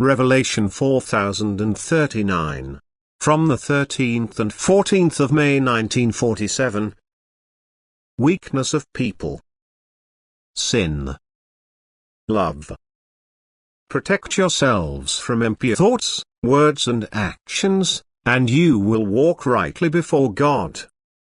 Revelation 4039. From the 13th and 14th of May 1947. Weakness of people. Sin. Love. Protect yourselves from impure thoughts, words and actions, and you will walk rightly before God.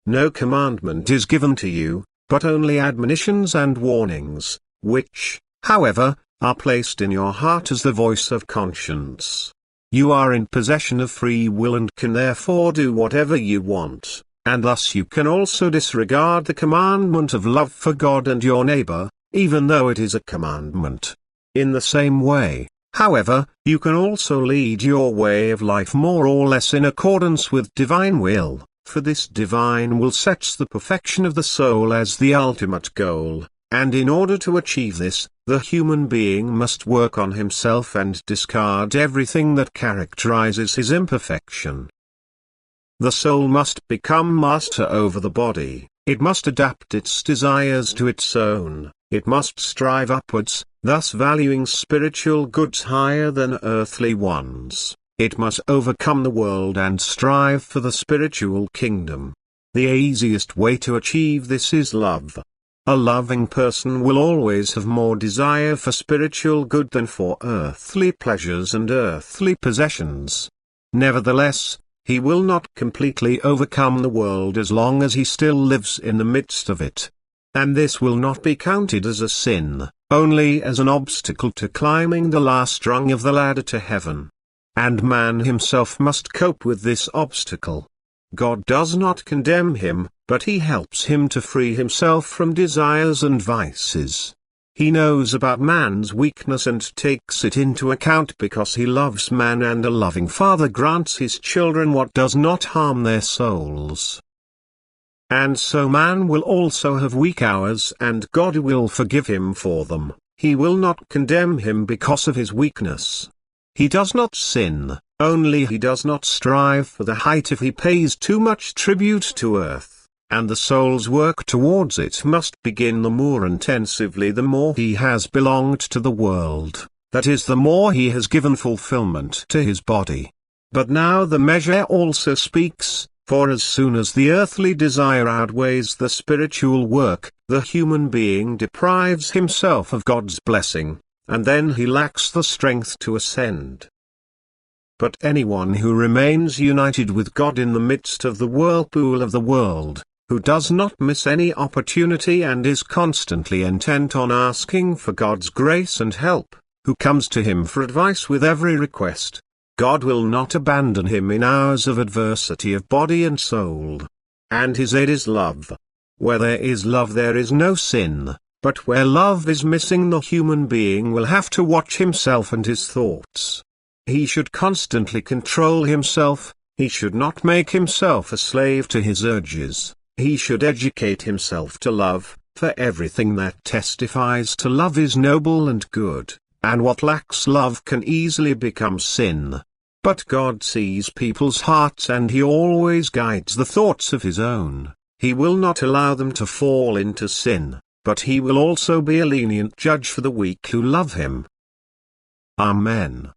No commandment is given to you, but only admonitions and warnings, which, however, are placed in your heart as the voice of conscience. You are in possession of free will and can therefore do whatever you want, and thus you can also disregard the commandment of love for God and your neighbor, even though it is a commandment. In the same way, however, you can also lead your way of life more or less in accordance with divine will, for this divine will sets the perfection of the soul as the ultimate goal, and in order to achieve this, the human being must work on himself and discard everything that characterizes his imperfection. The soul must become master over the body, it must adapt its desires to its own, it must strive upwards, thus valuing spiritual goods higher than earthly ones. It must overcome the world and strive for the spiritual kingdom. The easiest way to achieve this is love. A loving person will always have more desire for spiritual good than for earthly pleasures and earthly possessions. Nevertheless, he will not completely overcome the world as long as he still lives in the midst of it. And this will not be counted as a sin, only as an obstacle to climbing the last rung of the ladder to heaven. And man himself must cope with this obstacle. God does not condemn him, but he helps him to free himself from desires and vices. He knows about man's weakness and takes it into account because he loves man, and a loving father grants his children what does not harm their souls. And so man will also have weak hours and God will forgive him for them. He will not condemn him because of his weakness. He does not sin, only he does not strive for the height if he pays too much tribute to earth, and the soul's work towards it must begin the more intensively the more he has belonged to the world, that is, the more he has given fulfillment to his body. But now the measure also speaks, for as soon as the earthly desire outweighs the spiritual work, the human being deprives himself of God's blessing, and then he lacks the strength to ascend. But anyone who remains united with God in the midst of the whirlpool of the world, who does not miss any opportunity and is constantly intent on asking for God's grace and help, who comes to him for advice with every request, God will not abandon him in hours of adversity of body and soul. And his aid is love. Where there is love there is no sin. But where love is missing, the human being will have to watch himself and his thoughts. He should constantly control himself, he should not make himself a slave to his urges, he should educate himself to love, for everything that testifies to love is noble and good, and what lacks love can easily become sin. But God sees people's hearts and he always guides the thoughts of his own. He will not allow them to fall into sin. But he will also be a lenient judge for the weak who love him. Amen.